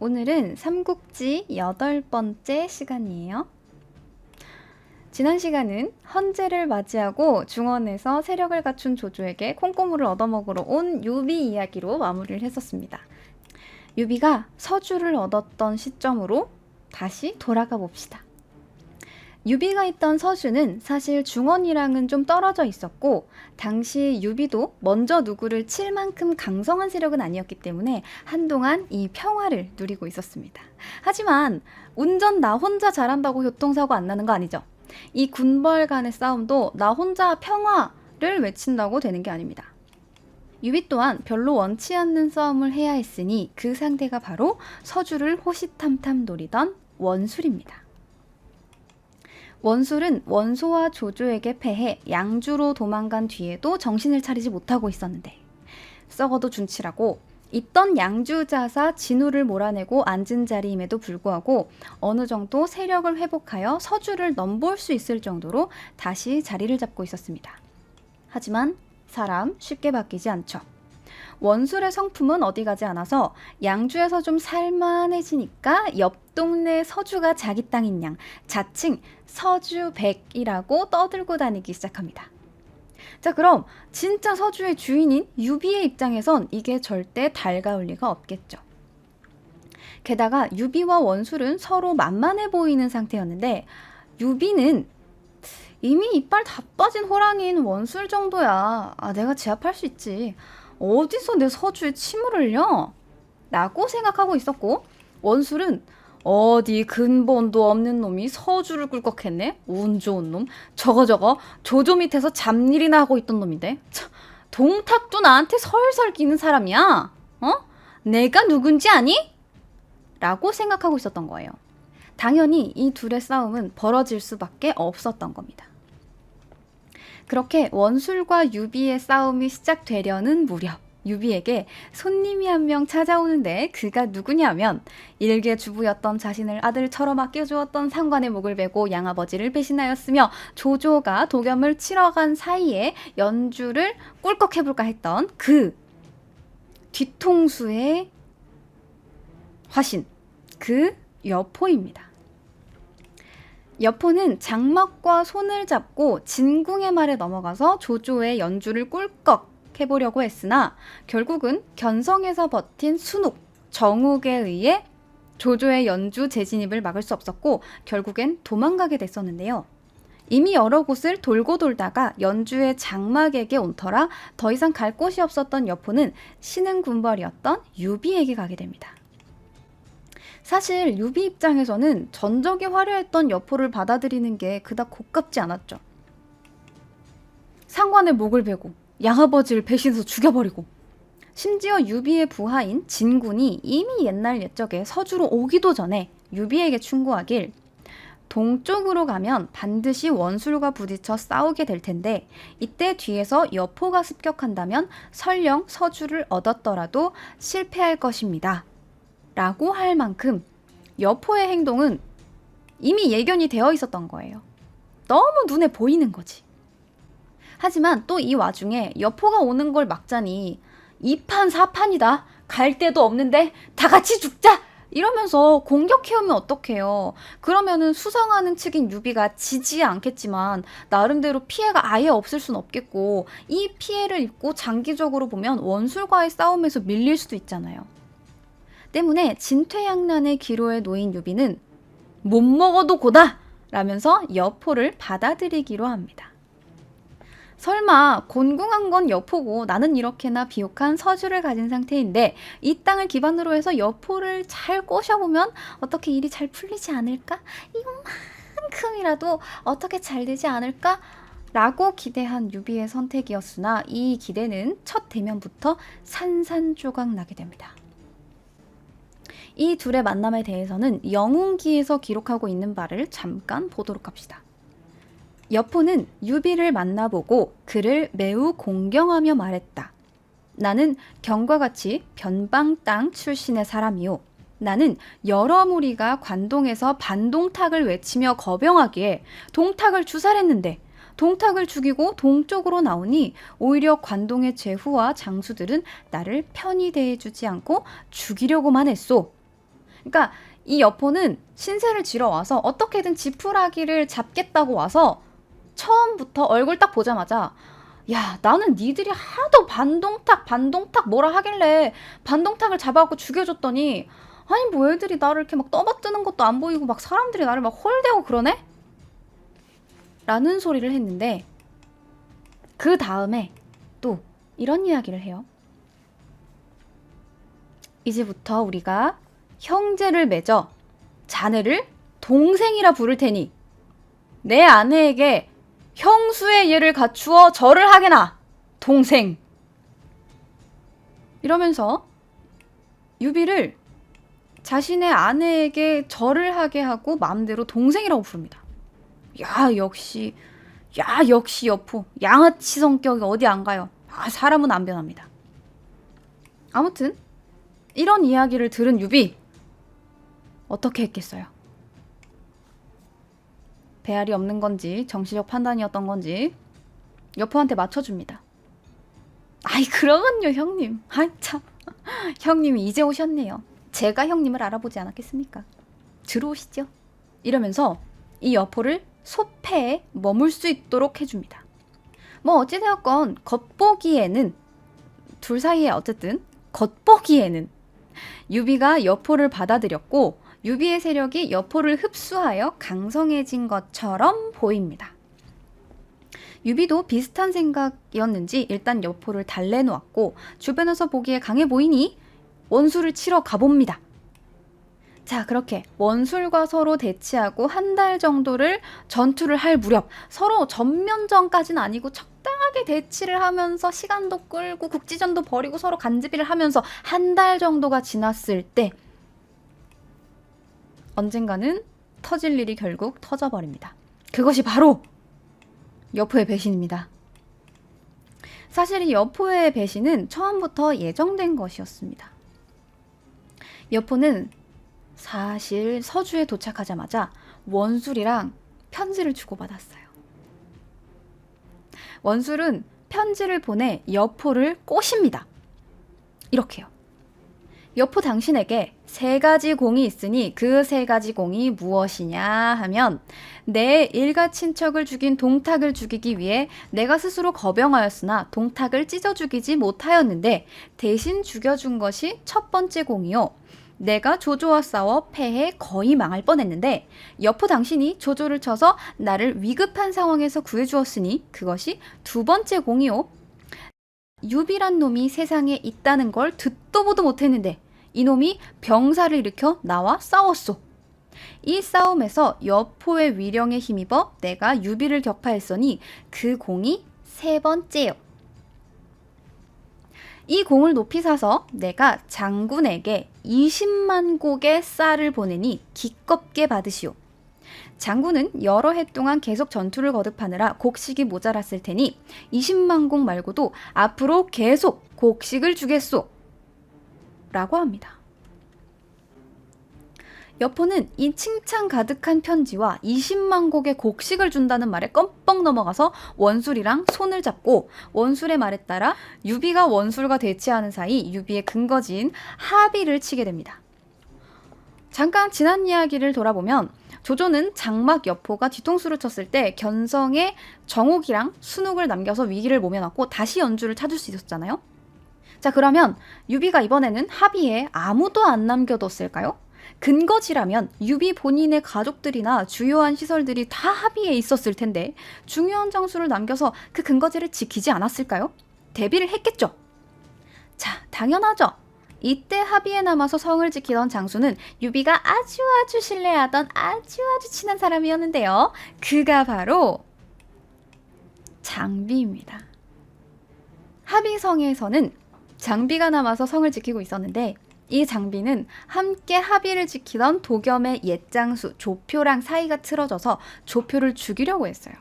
오늘은 삼국지 8번째 시간이에요. 지난 시간은 헌제를 맞이하고 중원에서 세력을 갖춘 조조에게 콩고물을 얻어먹으러 온 유비 이야기로 마무리를 했었습니다. 유비가 서주를 얻었던 시점으로 다시 돌아가 봅시다. 유비가 있던 서주는 사실 중원이랑은 좀 떨어져 있었고, 당시 유비도 먼저 누구를 칠 만큼 강성한 세력은 아니었기 때문에 한동안 이 평화를 누리고 있었습니다. 하지만 운전 나 혼자 잘한다고 교통사고 안 나는 거 아니죠? 이 군벌 간의 싸움도 나 혼자 평화를 외친다고 되는 게 아닙니다. 유비 또한 별로 원치 않는 싸움을 해야 했으니 그 상대가 바로 서주를 호시탐탐 노리던 원술입니다. 원술은 원소와 조조에게 패해 양주로 도망간 뒤에도 정신을 차리지 못하고 있었는데, 썩어도 준치라고 있던 양주자사 진우를 몰아내고 앉은 자리임에도 불구하고 어느 정도 세력을 회복하여 서주를 넘볼 수 있을 정도로 다시 자리를 잡고 있었습니다. 하지만 사람 쉽게 바뀌지 않죠. 원술의 성품은 어디 가지 않아서 양주에서 좀 살만해지니까 옆 동네 서주가 자기 땅인 양, 자칭 서주백이라고 떠들고 다니기 시작합니다. 자, 그럼 진짜 서주의 주인인 유비의 입장에선 이게 절대 달가울 리가 없겠죠. 게다가 유비와 원술은 서로 만만해 보이는 상태였는데, 유비는 이미 이빨 다 빠진 호랑이인 원술 정도야 내가 제압할 수 있지, 어디서 내 서주에 침을 흘려? 라고 생각하고 있었고, 원술은 어디 근본도 없는 놈이 서주를 꿀꺽했네? 운 좋은 놈. 저거 조조 밑에서 잡일이나 하고 있던 놈인데, 참, 동탁도 나한테 설설 끼는 사람이야? 내가 누군지 아니? 라고 생각하고 있었던 거예요. 당연히 이 둘의 싸움은 벌어질 수밖에 없었던 겁니다. 그렇게 원술과 유비의 싸움이 시작되려는 무렵, 유비에게 손님이 한 명 찾아오는데, 그가 누구냐면 일개 주부였던 자신을 아들처럼 아껴주었던 상관의 목을 베고 양아버지를 배신하였으며 조조가 독염을 치러 간 사이에 연주를 꿀꺽 해볼까 했던 그 뒤통수의 화신, 그 여포입니다. 여포는 장막과 손을 잡고 진궁의 말에 넘어가서 조조의 연주를 꿀꺽 해보려고 했으나 결국은 견성에서 버틴 순욱, 정욱에 의해 조조의 연주 재진입을 막을 수 없었고 결국엔 도망가게 됐었는데요. 이미 여러 곳을 돌고 돌다가 연주의 장막에게 온 터라 더 이상 갈 곳이 없었던 여포는 신흥 군벌이었던 유비에게 가게 됩니다. 사실 유비 입장에서는 전적이 화려했던 여포를 받아들이는 게 그닥 고깝지 않았죠. 상관의 목을 베고 양아버지를 배신해서 죽여버리고, 심지어 유비의 부하인 진군이 이미 옛날 옛적에 서주로 오기도 전에 유비에게 충고하길, 동쪽으로 가면 반드시 원술과 부딪혀 싸우게 될 텐데 이때 뒤에서 여포가 습격한다면 설령 서주를 얻었더라도 실패할 것입니다 라고 할 만큼 여포의 행동은 이미 예견이 되어 있었던 거예요. 너무 눈에 보이는 거지. 하지만 또 이 와중에 여포가 오는 걸 막자니 2판 4판이다, 갈 데도 없는데 다 같이 죽자, 이러면서 공격해오면 어떡해요. 그러면은 수상하는 측인 유비가 지지 않겠지만 나름대로 피해가 아예 없을 순 없겠고, 이 피해를 입고 장기적으로 보면 원술과의 싸움에서 밀릴 수도 있잖아요. 때문에 진퇴양난의 기로에 놓인 유비는 못 먹어도 고다 라면서 여포를 받아들이기로 합니다. 설마 곤궁한 건 여포고 나는 이렇게나 비옥한 서주를 가진 상태인데 이 땅을 기반으로 해서 여포를 잘 꼬셔보면 어떻게 일이 잘 풀리지 않을까? 이만큼이라도 어떻게 잘 되지 않을까? 라고 기대한 유비의 선택이었으나 이 기대는 첫 대면부터 산산조각 나게 됩니다. 이 둘의 만남에 대해서는 영웅기에서 기록하고 있는 바를 잠깐 보도록 합시다. 여포는 유비를 만나보고 그를 매우 공경하며 말했다. 나는 경과 같이 변방 땅 출신의 사람이요. 나는 여러 무리가 관동에서 반동탁을 외치며 거병하기에 동탁을 주살했는데 동탁을 죽이고 동쪽으로 나오니 오히려 관동의 제후와 장수들은 나를 편히 대해주지 않고 죽이려고만 했소. 그러니까 이 여포는 신세를 지러 와서 어떻게든 지푸라기를 잡겠다고 와서 처음부터 얼굴 딱 보자마자 야, 나는 니들이 하도 반동탁 뭐라 하길래 반동탁을 잡아갖고 죽여줬더니 아니 뭐 애들이 나를 이렇게 막 떠받드는 것도 안 보이고 막 사람들이 나를 막 홀대고 그러네? 라는 소리를 했는데 그 다음에 또 이런 이야기를 해요. 이제부터 우리가 형제를 맺어 자네를 동생이라 부를 테니 내 아내에게 형수의 예를 갖추어 절을 하게나 동생. 이러면서 유비를 자신의 아내에게 절을 하게 하고 마음대로 동생이라고 부릅니다. 야 역시 여포 양아치 성격이 어디 안 가요. 사람은 안 변합니다. 아무튼 이런 이야기를 들은 유비 어떻게 했겠어요? 배알이 없는 건지 정치적 판단이었던 건지 여포한테 맞춰줍니다. 아이 그러면요 형님. 아이 참 형님이 이제 오셨네요. 제가 형님을 알아보지 않았겠습니까? 들어오시죠. 이러면서 이 여포를 소패에 머물 수 있도록 해줍니다. 뭐 어찌되었건 겉보기에는 둘 사이에 어쨌든 겉보기에는 유비가 여포를 받아들였고 유비의 세력이 여포를 흡수하여 강성해진 것처럼 보입니다. 유비도 비슷한 생각이었는지 일단 여포를 달래놓았고 주변에서 보기에 강해 보이니 원수를 치러 가봅니다. 자, 그렇게 원술과 서로 대치하고 한 달 정도를 전투를 할 무렵 서로 전면전까지는 아니고 적당하게 대치를 하면서 시간도 끌고 국지전도 벌이고 서로 간지비를 하면서 한 달 정도가 지났을 때 언젠가는 터질 일이 결국 터져버립니다. 그것이 바로 여포의 배신입니다. 사실 이 여포의 배신은 처음부터 예정된 것이었습니다. 여포는 사실 서주에 도착하자마자 원술이랑 편지를 주고받았어요. 원술은 편지를 보내 여포를 꼬십니다. 이렇게요. 여포 당신에게 3가지 공이 있으니 그 3가지 공이 무엇이냐 하면 내 일가 친척을 죽인 동탁을 죽이기 위해 내가 스스로 거병하였으나 동탁을 찢어 죽이지 못하였는데 대신 죽여준 것이 첫 번째 공이요. 내가 조조와 싸워 패해 거의 망할 뻔했는데 여포 당신이 조조를 쳐서 나를 위급한 상황에서 구해주었으니 그것이 두 번째 공이요. 유비란 놈이 세상에 있다는 걸 듣도 보도 못했는데 이놈이 병사를 일으켜 나와 싸웠소. 이 싸움에서 여포의 위령에 힘입어 내가 유비를 격파했으니 그 공이 3번째요. 이 공을 높이 사서 내가 장군에게 20만 곡의 쌀을 보내니 기껍게 받으시오. 장군은 여러 해 동안 계속 전투를 거듭하느라 곡식이 모자랐을 테니 20만 곡 말고도 앞으로 계속 곡식을 주겠소. 라고 합니다. 여포는 이 칭찬 가득한 편지와 20만 곡의 곡식을 준다는 말에 껌뻑 넘어가서 원술이랑 손을 잡고 원술의 말에 따라 유비가 원술과 대치하는 사이 유비의 근거지인 하비를 치게 됩니다. 잠깐 지난 이야기를 돌아보면 조조는 장막 여포가 뒤통수를 쳤을 때 견성에 정옥이랑 순욱을 남겨서 위기를 모면하고 다시 연주를 찾을 수 있었잖아요. 자, 그러면 유비가 이번에는 하비에 아무도 안 남겨뒀을까요? 근거지라면 유비 본인의 가족들이나 주요한 시설들이 다 하비에 있었을 텐데 중요한 장수를 남겨서 그 근거지를 지키지 않았을까요? 대비를 했겠죠. 자, 당연하죠. 이때 하비에 남아서 성을 지키던 장수는 유비가 아주 신뢰하던 아주 친한 사람이었는데요. 그가 바로 장비입니다. 하비성에서는 장비가 남아서 성을 지키고 있었는데 이 장비는 함께 하비를 지키던 도겸의 옛 장수 조표랑 사이가 틀어져서 조표를 죽이려고 했어요.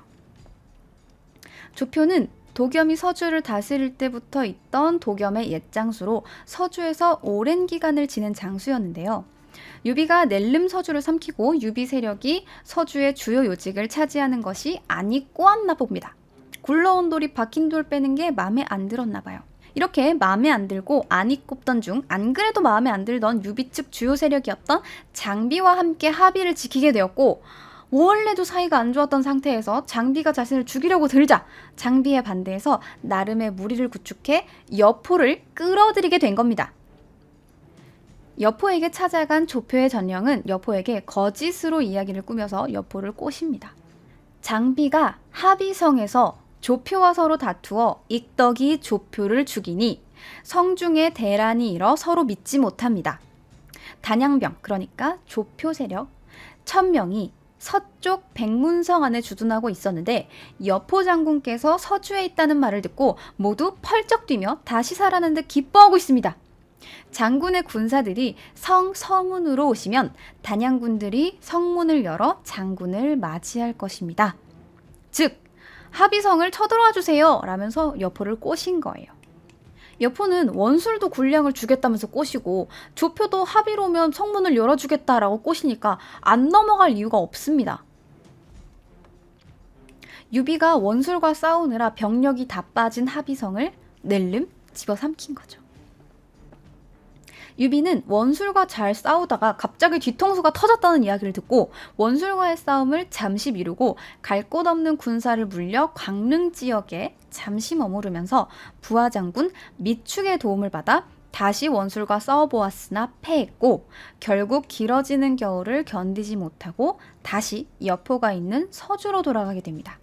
조표는 도겸이 서주를 다스릴 때부터 있던 도겸의 옛 장수로 서주에서 오랜 기간을 지낸 장수였는데요. 유비가 낼름 서주를 삼키고 유비 세력이 서주의 주요 요직을 차지하는 것이 안이 꼬았나 봅니다. 굴러온 돌이 박힌 돌 빼는 게 마음에 안 들었나 봐요. 이렇게 마음에 안 들고 안이 꼽던 중 안 그래도 마음에 안 들던 유비 측 주요 세력이었던 장비와 함께 합의를 지키게 되었고, 원래도 사이가 안 좋았던 상태에서 장비가 자신을 죽이려고 들자 장비에 반대해서 나름의 무리를 구축해 여포를 끌어들이게 된 겁니다. 여포에게 찾아간 조표의 전령은 여포에게 거짓으로 이야기를 꾸며서 여포를 꼬십니다. 장비가 합의성에서 조표와 서로 다투어 익덕이 조표를 죽이니 성중에 대란이 일어 서로 믿지 못합니다. 단양병, 그러니까 조표 세력 1000명이 서쪽 백문성 안에 주둔하고 있었는데 여포 장군께서 서주에 있다는 말을 듣고 모두 펄쩍 뛰며 다시 살아난 듯 기뻐하고 있습니다. 장군의 군사들이 서문으로 오시면 단양군들이 성문을 열어 장군을 맞이할 것입니다. 즉, 합의성을 쳐들어와 주세요 라면서 여포를 꼬신 거예요. 여포는 원술도 군량을 주겠다면서 꼬시고 조표도 합의로 오면 성문을 열어주겠다라고 꼬시니까 안 넘어갈 이유가 없습니다. 유비가 원술과 싸우느라 병력이 다 빠진 합의성을 낼름 집어삼킨 거죠. 유비는 원술과 잘 싸우다가 갑자기 뒤통수가 터졌다는 이야기를 듣고 원술과의 싸움을 잠시 미루고 갈 곳 없는 군사를 물려 광릉 지역에 잠시 머무르면서 부하장군 미축의 도움을 받아 다시 원술과 싸워보았으나 패했고 결국 길어지는 겨울을 견디지 못하고 다시 여포가 있는 서주로 돌아가게 됩니다.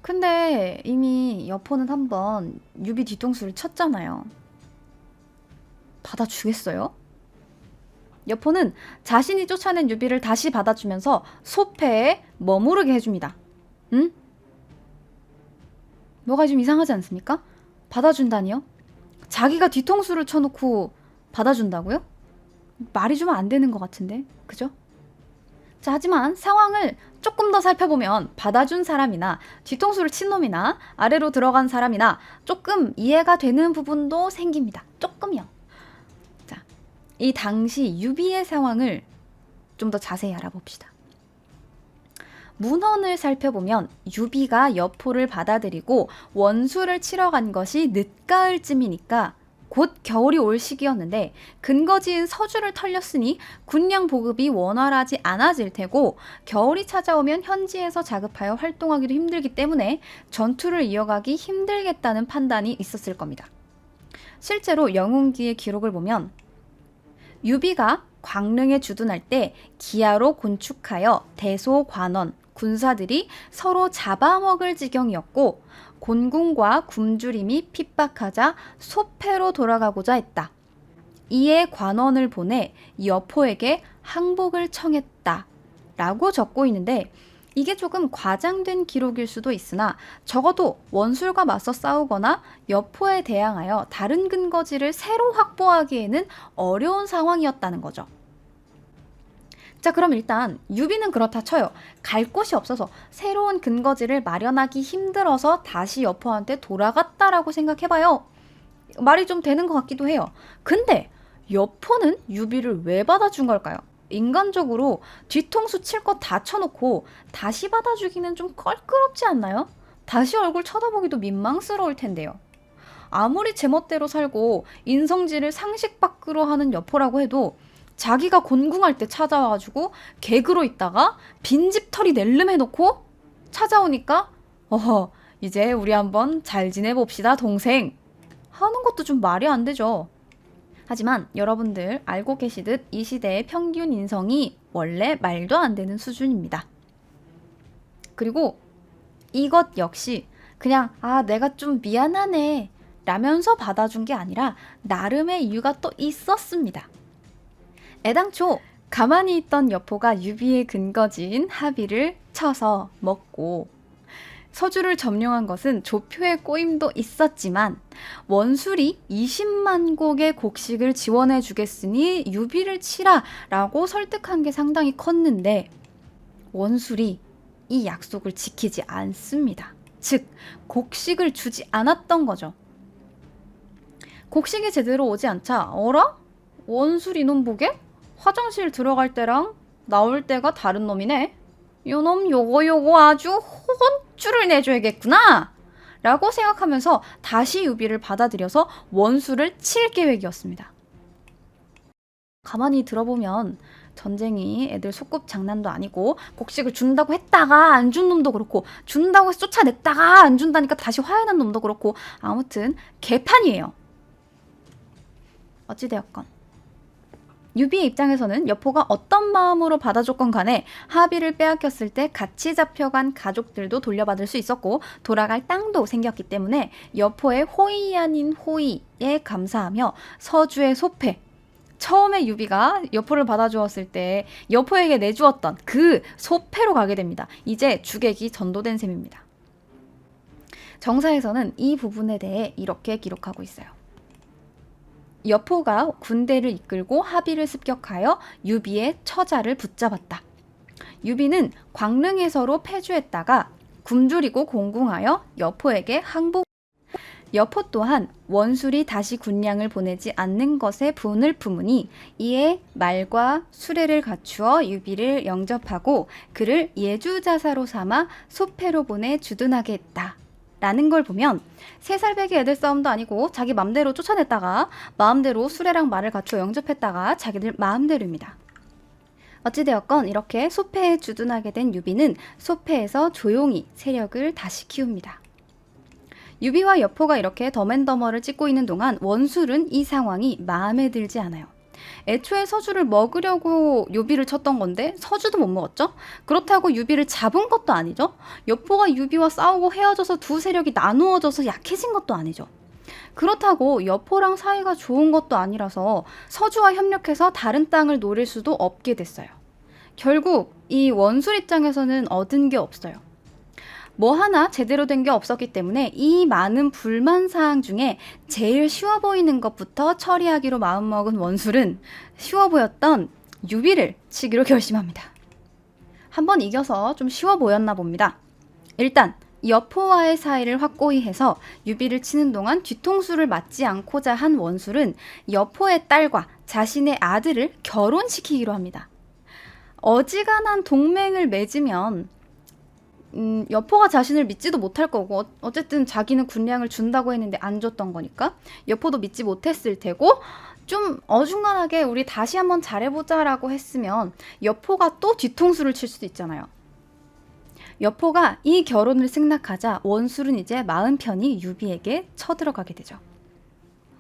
근데 이미 여포는 한번 유비 뒤통수를 쳤잖아요. 받아주겠어요? 여포는 자신이 쫓아낸 유비를 다시 받아주면서 소패에 머무르게 해줍니다. 응? 뭐가 좀 이상하지 않습니까? 받아준다니요? 자기가 뒤통수를 쳐놓고 받아준다고요? 말이 좀 안 되는 것 같은데, 그죠? 자, 하지만 상황을 조금 더 살펴보면 받아준 사람이나 뒤통수를 친 놈이나 아래로 들어간 사람이나 조금 이해가 되는 부분도 생깁니다. 조금요. 자, 이 당시 유비의 상황을 좀 더 자세히 알아봅시다. 문헌을 살펴보면 유비가 여포를 받아들이고 원수를 치러 간 것이 늦가을쯤이니까 곧 겨울이 올 시기였는데 근거지인 서주를 털렸으니 군량 보급이 원활하지 않아질 테고 겨울이 찾아오면 현지에서 자급하여 활동하기도 힘들기 때문에 전투를 이어가기 힘들겠다는 판단이 있었을 겁니다. 실제로 영웅기의 기록을 보면 유비가 광릉에 주둔할 때 기아로 곤축하여 대소관원, 군사들이 서로 잡아먹을 지경이었고 곤궁과 굶주림이 핍박하자 소패로 돌아가고자 했다. 이에 관원을 보내 여포에게 항복을 청했다 라고 적고 있는데 이게 조금 과장된 기록일 수도 있으나 적어도 원술과 맞서 싸우거나 여포에 대항하여 다른 근거지를 새로 확보하기에는 어려운 상황이었다는 거죠. 자, 그럼 일단 유비는 그렇다 쳐요. 갈 곳이 없어서 새로운 근거지를 마련하기 힘들어서 다시 여포한테 돌아갔다라고 생각해봐요. 말이 좀 되는 것 같기도 해요. 근데 여포는 유비를 왜 받아준 걸까요? 인간적으로 뒤통수 칠 거 다 쳐놓고 다시 받아주기는 좀 껄끄럽지 않나요? 다시 얼굴 쳐다보기도 민망스러울 텐데요. 아무리 제멋대로 살고 인성질을 상식 밖으로 하는 여포라고 해도 자기가 곤궁할 때 찾아와가지고 개그로 있다가 빈집털이 낼름 해놓고 찾아오니까 이제 우리 한번 잘 지내봅시다 동생 하는 것도 좀 말이 안 되죠. 하지만 여러분들 알고 계시듯 이 시대의 평균 인성이 원래 말도 안 되는 수준입니다. 그리고 이것 역시 그냥 내가 좀 미안하네 라면서 받아준 게 아니라 나름의 이유가 또 있었습니다. 애당초 가만히 있던 여포가 유비의 근거지인 합의를 쳐서 먹고 서주를 점령한 것은 조표의 꼬임도 있었지만 원술이 20만 곡의 곡식을 지원해 주겠으니 유비를 치라 라고 설득한 게 상당히 컸는데 원술이 이 약속을 지키지 않습니다. 즉 곡식을 주지 않았던 거죠. 곡식이 제대로 오지 않자 어라? 원술 이놈 보게? 화장실 들어갈 때랑 나올 때가 다른 놈이네. 요놈 요거 아주 혼쭐을 내줘야겠구나 라고 생각하면서 다시 유비를 받아들여서 원수를 칠 계획이었습니다. 가만히 들어보면 전쟁이 애들 소꿉장난도 아니고 곡식을 준다고 했다가 안 준 놈도 그렇고 준다고 해서 쫓아냈다가 안 준다니까 다시 화해난 놈도 그렇고 아무튼 개판이에요. 어찌되었건 유비의 입장에서는 여포가 어떤 마음으로 받아줬건 간에 합의를 빼앗겼을 때 같이 잡혀간 가족들도 돌려받을 수 있었고 돌아갈 땅도 생겼기 때문에 여포의 호의 아닌 호의에 감사하며 서주의 소패, 처음에 유비가 여포를 받아주었을 때 여포에게 내주었던 그 소패로 가게 됩니다. 이제 주객이 전도된 셈입니다. 정사에서는 이 부분에 대해 이렇게 기록하고 있어요. 여포가 군대를 이끌고 합의를 습격하여 유비의 처자를 붙잡았다. 유비는 광릉에서로 패주했다가 굶주리고 공궁하여 여포에게 항복. 여포 또한 원술이 다시 군량을 보내지 않는 것에 분을 품으니 이에 말과 수레를 갖추어 유비를 영접하고 그를 예주자사로 삼아 소패로 보내 주둔하게 했다. 라는 걸 보면 3살 배기 애들 싸움도 아니고 자기 맘대로 쫓아냈다가 마음대로 수레랑 말을 갖추어 영접했다가 자기들 마음대로입니다. 어찌되었건 이렇게 소패에 주둔하게 된 유비는 소패에서 조용히 세력을 다시 키웁니다. 유비와 여포가 이렇게 덤앤더머를 찍고 있는 동안 원술은 이 상황이 마음에 들지 않아요. 애초에 서주를 먹으려고 유비를 쳤던 건데 서주도 못 먹었죠? 그렇다고 유비를 잡은 것도 아니죠? 여포가 유비와 싸우고 헤어져서 두 세력이 나누어져서 약해진 것도 아니죠. 그렇다고 여포랑 사이가 좋은 것도 아니라서 서주와 협력해서 다른 땅을 노릴 수도 없게 됐어요. 결국 이 원술 입장에서는 얻은 게 없어요. 뭐 하나 제대로 된 게 없었기 때문에 이 많은 불만사항 중에 제일 쉬워 보이는 것부터 처리하기로 마음먹은 원술은 쉬워 보였던 유비를 치기로 결심합니다. 한번 이겨서 좀 쉬워 보였나 봅니다. 일단 여포와의 사이를 확고히 해서 유비를 치는 동안 뒤통수를 맞지 않고자 한 원술은 여포의 딸과 자신의 아들을 결혼시키기로 합니다. 어지간한 동맹을 맺으면 여포가 자신을 믿지도 못할 거고 어쨌든 자기는 군량을 준다고 했는데 안 줬던 거니까 여포도 믿지 못했을 테고 좀 어중간하게 우리 다시 한번 잘해보자 라고 했으면 여포가 또 뒤통수를 칠 수도 있잖아요. 여포가 이 결혼을 승낙하자 원술은 이제 마음 편히 유비에게 쳐들어가게 되죠.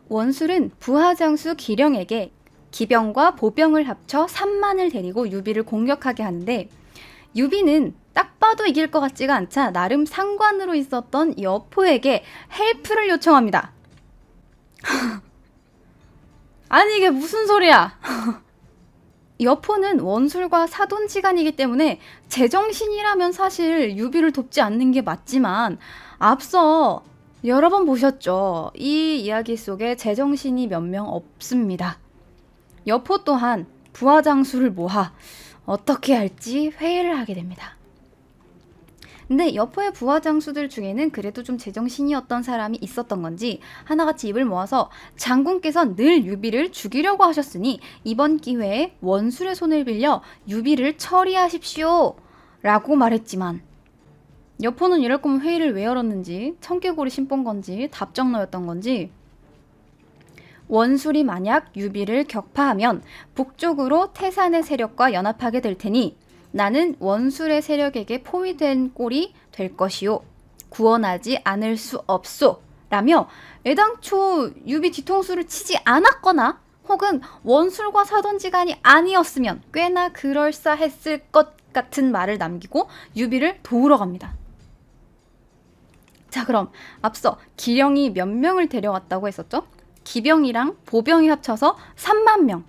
원술은 부하장수 기령에게 기병과 보병을 합쳐 3만을 데리고 유비를 공격하게 하는데 유비는 딱 봐도 이길 것 같지가 않자 나름 상관으로 있었던 여포에게 헬프를 요청합니다. 아니 이게 무슨 소리야. 여포는 원술과 사돈지간이기 때문에 제정신이라면 사실 유비를 돕지 않는 게 맞지만 앞서 여러 번 보셨죠. 이 이야기 속에 제정신이 몇 명 없습니다. 여포 또한 부하장수를 모아 어떻게 할지 회의를 하게 됩니다. 근데 여포의 부하장수들 중에는 그래도 좀 제정신이었던 사람이 있었던 건지 하나같이 입을 모아서 장군께서 늘 유비를 죽이려고 하셨으니 이번 기회에 원술의 손을 빌려 유비를 처리하십시오 라고 말했지만 여포는 이럴 거면 회의를 왜 열었는지 청개구리 신본 건지 답정너였던 건지 원술이 만약 유비를 격파하면 북쪽으로 태산의 세력과 연합하게 될 테니 나는 원술의 세력에게 포위된 꼴이 될 것이요. 구원하지 않을 수 없소. 라며 애당초 유비 뒤통수를 치지 않았거나 혹은 원술과 사돈지간이 아니었으면 꽤나 그럴싸했을 것 같은 말을 남기고 유비를 도우러 갑니다. 자, 그럼 앞서 기령이 몇 명을 데려왔다고 했었죠? 기병이랑 보병이 합쳐서 3만 명.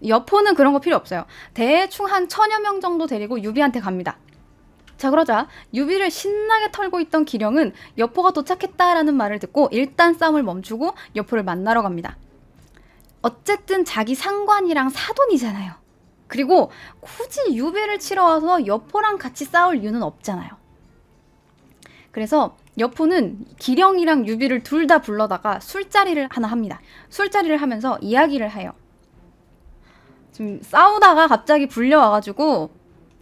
여포는 그런 거 필요 없어요. 대충 한 1000여 명 정도 데리고 유비한테 갑니다. 자, 그러자 유비를 신나게 털고 있던 기령은 여포가 도착했다라는 말을 듣고 일단 싸움을 멈추고 여포를 만나러 갑니다. 어쨌든 자기 상관이랑 사돈이잖아요. 그리고 굳이 유비를 치러 와서 여포랑 같이 싸울 이유는 없잖아요. 그래서 여포는 기령이랑 유비를 둘 다 불러다가 술자리를 하나 합니다. 술자리를 하면서 이야기를 해요. 지금 싸우다가 갑자기 불려와가지고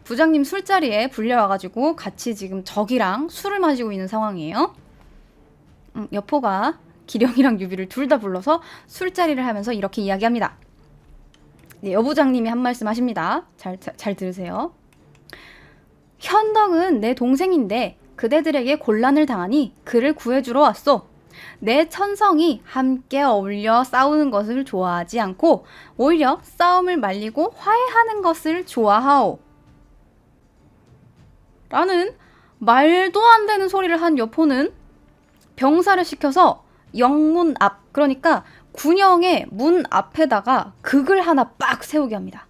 부장님 술자리에 불려와가지고 같이 지금 적이랑 술을 마시고 있는 상황이에요. 여포가 기령이랑 유비를 둘 다 불러서 술자리를 하면서 이렇게 이야기합니다. 네, 여부장님이 한 말씀 하십니다. 잘 들으세요. 현덕은 내 동생인데 그대들에게 곤란을 당하니 그를 구해주러 왔소. 내 천성이 함께 어울려 싸우는 것을 좋아하지 않고 오히려 싸움을 말리고 화해하는 것을 좋아하오. 라는 말도 안 되는 소리를 한 여포는 병사를 시켜서 영문 앞, 그러니까 군영의 문 앞에다가 극을 하나 빡 세우게 합니다.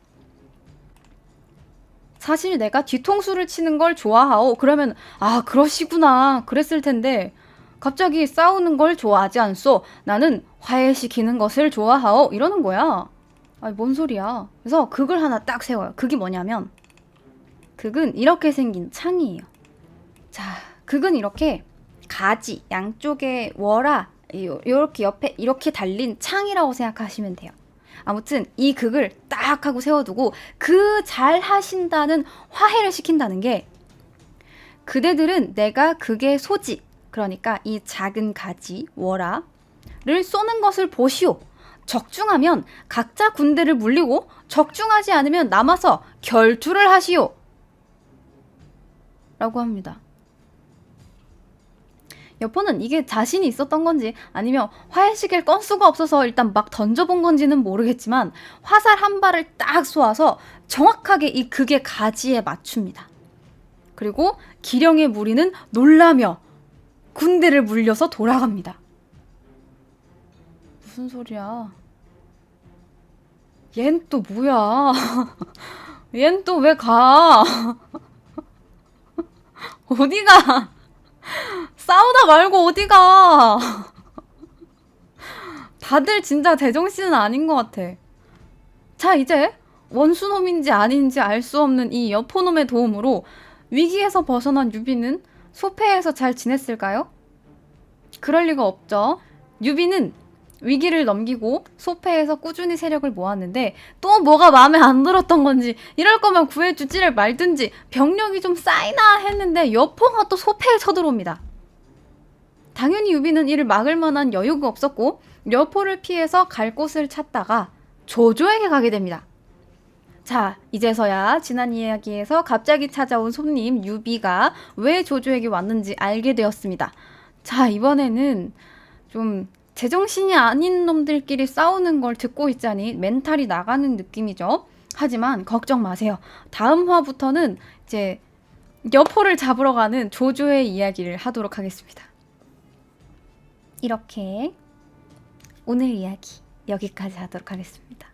사실 내가 뒤통수를 치는 걸 좋아하오. 그러면 아 그러시구나 그랬을 텐데 갑자기 싸우는 걸 좋아하지 않소. 나는 화해시키는 것을 좋아하오. 이러는 거야. 아니 뭔 소리야. 그래서 극을 하나 딱 세워요. 극이 뭐냐면 극은 이렇게 생긴 창이에요. 자, 극은 이렇게 가지 양쪽에 월화 이렇게 옆에 이렇게 달린 창이라고 생각하시면 돼요. 아무튼 이 극을 딱 하고 세워두고 그 잘 하신다는 화해를 시킨다는 게 그대들은 내가 극의 소지 그러니까 이 작은 가지 월화를 쏘는 것을 보시오. 적중하면 각자 군대를 물리고 적중하지 않으면 남아서 결투를 하시오. 라고 합니다. 여포는 이게 자신이 있었던 건지 아니면 화해시킬 건수가 없어서 일단 막 던져본 건지는 모르겠지만 화살 한 발을 딱 쏘아서 정확하게 이 극의 가지에 맞춥니다. 그리고 기령의 무리는 놀라며 군대를 물려서 돌아갑니다. 무슨 소리야? 얜 또 뭐야? 얜 또 왜 가? 어디가? 싸우다 말고 어디가? 다들 진짜 제정신은 아닌 것 같아. 자, 이제 원수놈인지 아닌지 알 수 없는 이 여포놈의 도움으로 위기에서 벗어난 유비는 소패에서 잘 지냈을까요? 그럴 리가 없죠. 유비는 위기를 넘기고 소패에서 꾸준히 세력을 모았는데 또 뭐가 마음에 안 들었던 건지 이럴 거면 구해주지를 말든지 병력이 좀 쌓이나 했는데 여포가 또 소패에 쳐들어옵니다. 당연히 유비는 이를 막을 만한 여유가 없었고 여포를 피해서 갈 곳을 찾다가 조조에게 가게 됩니다. 자, 이제서야 지난 이야기에서 갑자기 찾아온 손님 유비가 왜 조조에게 왔는지 알게 되었습니다. 자, 이번에는 좀 제정신이 아닌 놈들끼리 싸우는 걸 듣고 있자니 멘탈이 나가는 느낌이죠. 하지만 걱정 마세요. 다음 화부터는 이제 여포를 잡으러 가는 조조의 이야기를 하도록 하겠습니다. 이렇게 오늘 이야기 여기까지 하도록 하겠습니다.